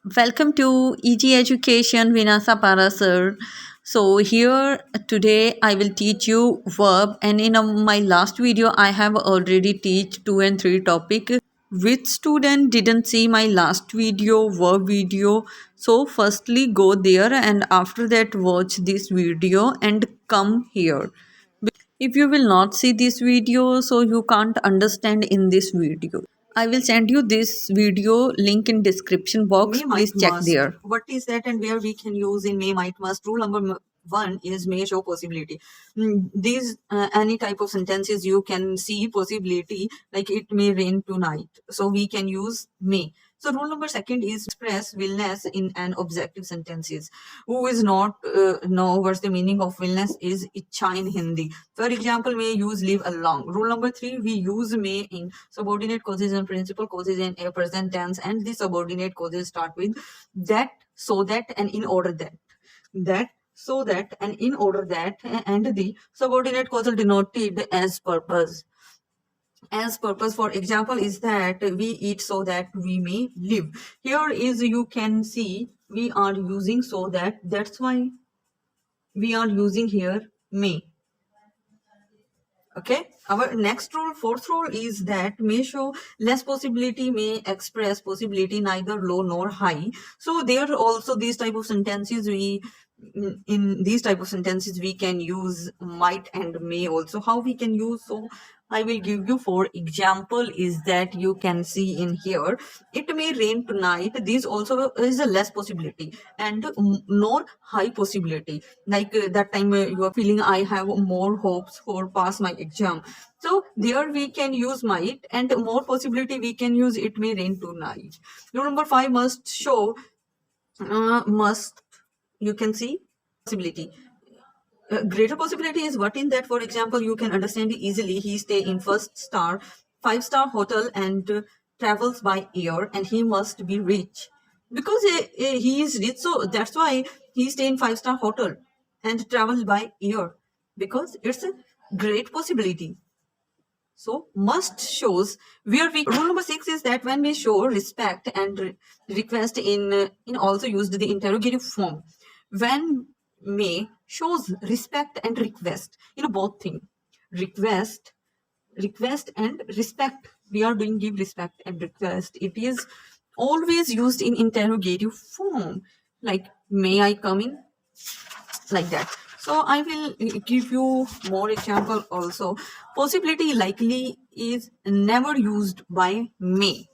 Welcome to EG Education Vinasa Parasar. So here today I will teach you verb, and in my last video I have already teach 2 and 3 topic. Which student didn't see my last video, verb video? So firstly go there and after that watch this video and come here. If you will not see this video, so you can't understand in this video. I will send you this video link in description box. May, might, Please check must. there. What is that and where we can use in may, might, must? Rule number one is may show possibility. These any type of sentences you can see possibility, like it may rain tonight. So we can use may. So rule number second is express willness in an objective sentences. Who is not know what's the meaning of willness is ichha in Hindi. For example, may use live along. Rule number three, we use may in subordinate causes and principal causes in a present tense, and the subordinate causes start with that, so that, and in order that. That, so that, and in order that, and the subordinate causal denoted as purpose. As purpose, for example, is that we eat so that we may live. Here is, you can see we are using so that, that's why we are using here may. Okay, our next rule, fourth rule, is that may show less possibility, may express possibility neither low nor high. So there are also these type of sentences in these type of sentences we can use might and may also. How we can use? So I will give you for example is that you can see in here, it may rain tonight. This also is a less possibility and nor high possibility. Like that time you are feeling I have more hopes for pass my exam. So there we can use might, and more possibility we can use it may rain tonight. Rule number five, must show must, you can see possibility. Greater possibility is what in that, for example, you can understand it easily. He stay in first star, 5-star hotel and travels by air, and he must be rich because he is rich. So that's why he stay in 5-star hotel and travel by air, because it's a great possibility. So must shows where we. Rule number six is that when we show respect and request in also used the interrogative form. When may shows respect and request, both thing, request and respect. We are doing give respect and request. It is always used in interrogative form, like may I come in, like that. So I will give you more example also. Possibility likely is never used by may.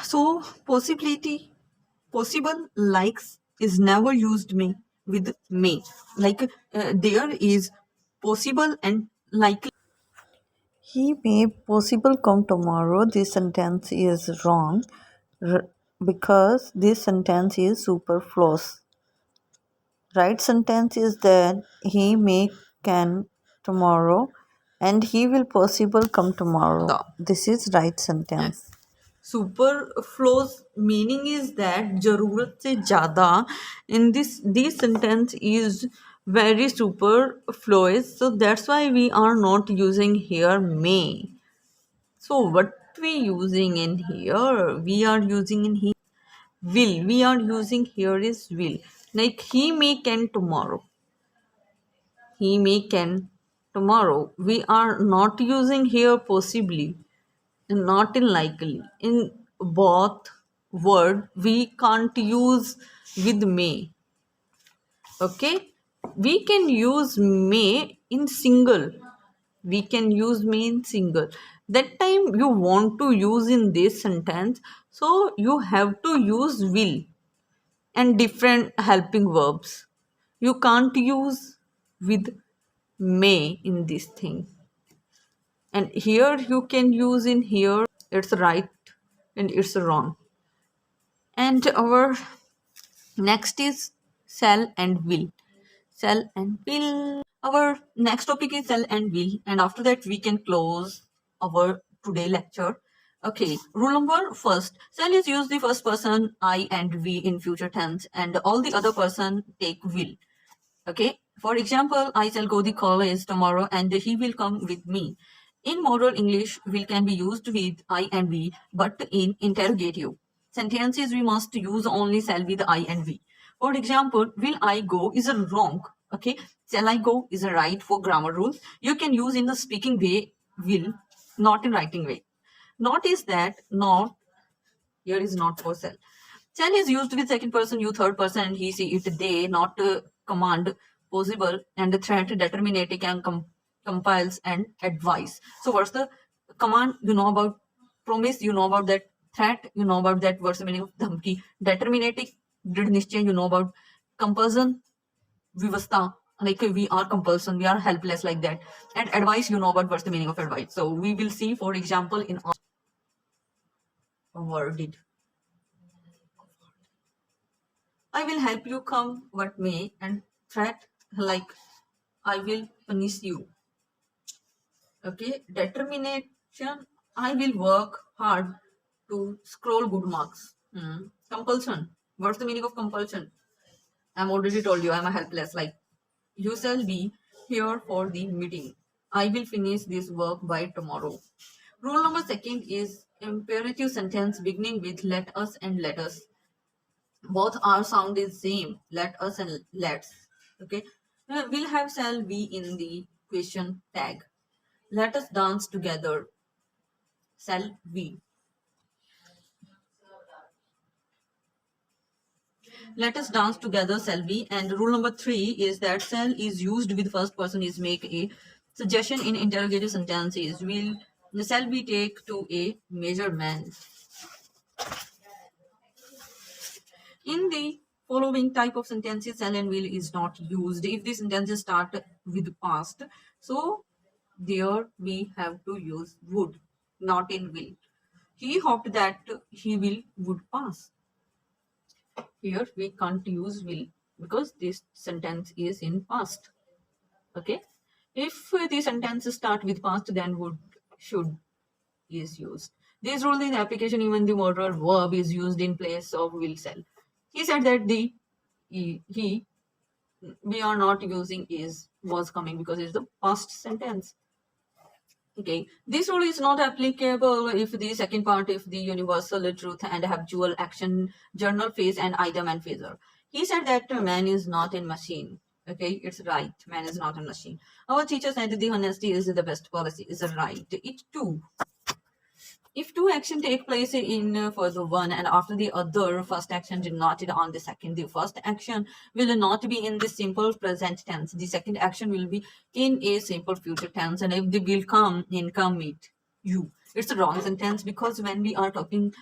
So possibility, possible, likes is never used may with may. Like there is possible and likely. He may possible come tomorrow. This sentence is wrong because this sentence is superfluous. Right sentence is that he may can tomorrow and he will possible come tomorrow. This is right sentence. Superfluous meaning is that जरूरत से ज़्यादा. In this sentence is very superfluous, so that's why we are not using here may. So what we using in here? We are using in here will. We are using here is will. Like he may can tomorrow. He may can tomorrow. We are not using here possibly, not in likely. In both word we can't use with may. Okay, we can use may in single. We can use may in single. That time you want to use in this sentence, so you have to use will and different helping verbs. You can't use with may in this thing. And here you can use in here, it's right and it's wrong. And our next is shall and will. Shall and will. Our next topic is shall and will, and after that we can close our today lecture. Okay, rule number first, shall is use the first person I and we in future tense, and all the other person take will. Okay, for example, I shall go the college tomorrow and he will come with me. In modern English, will can be used with I and we, but in interrogative. sentences we must use only shall with I and we. For example, will I go is a wrong. Okay, shall I go is a right for grammar rules. You can use in the speaking way will, not in writing way. Notice that not here is not for shall. Shall is used with second person, you third person, and he, she, it, they, not command, possible, and the threat, determinative, and compiles and advice. So what's the command? You know about promise, you know about that threat, you know about that what's the meaning of dhamki. Determinative, did nischay, you know about compulsion, vivasta, like we are compulsion, we are helpless like that. And advice, you know about what's the meaning of advice. So we will see, for example, in worded. I will help you come what may, and threat like I will punish you. Okay, determination, I will work hard to scroll good marks. Compulsion. What's the meaning of compulsion? I'm already told you I'm a helpless. Like you shall be here for the meeting. I will finish this work by tomorrow. Rule number second is imperative sentence beginning with let us and let us. Both are sound is same, let us and let's. Okay, we'll have shall be in the question tag. Let us dance together, shall we. Let us dance together, shall we. And rule number three is that shall is used with first person is make a suggestion in interrogative sentences. Will shall we take to a measurement. In the following type of sentences, shall and will is not used. If the sentences start with past, so there we have to use would, not in will. He hoped that he will would pass. Here we can't use will because this sentence is in past. Okay. If the sentences start with past, then would, should is used. This rule in application, even the modal verb is used in place of will shall. He said that the he we are not using is was coming because it's the past sentence. Okay, this rule is not applicable if the second part, if the universal truth and habitual action, journal phase and item and phaser. He said that man is not a machine. Okay, it's right. Man is not a machine. Our teacher said the honesty is the best policy. Is right. It too. If two actions take place in for the one and after the other, first action denoted on the second, the first action will not be in the simple present tense. The second action will be in a simple future tense. And if the will come in, come meet you. It's a wrong sentence because when we are talking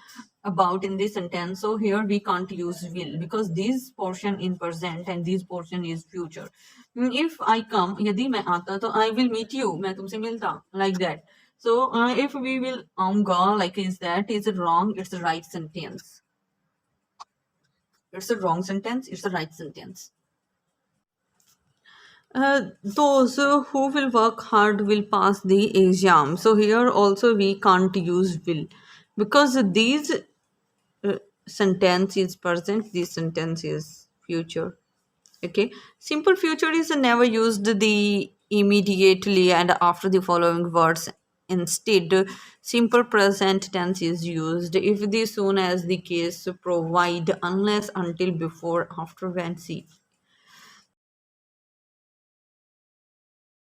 about in this sentence, so here we can't use will because this portion in present and this portion is future. If I come, यदि मैं आता तो I will meet you. मैं तुमसे मिलता, like that. So if we will go like is that is it wrong? It's the right sentence. It's a wrong sentence. It's the right sentence. Those who will work hard will pass the exam. So here also we can't use will because these sentence is present. This sentence is future. Okay, simple future is never used the immediately and after the following words. Instead, simple present tense is used if the soon as the case provide unless until before after when. See,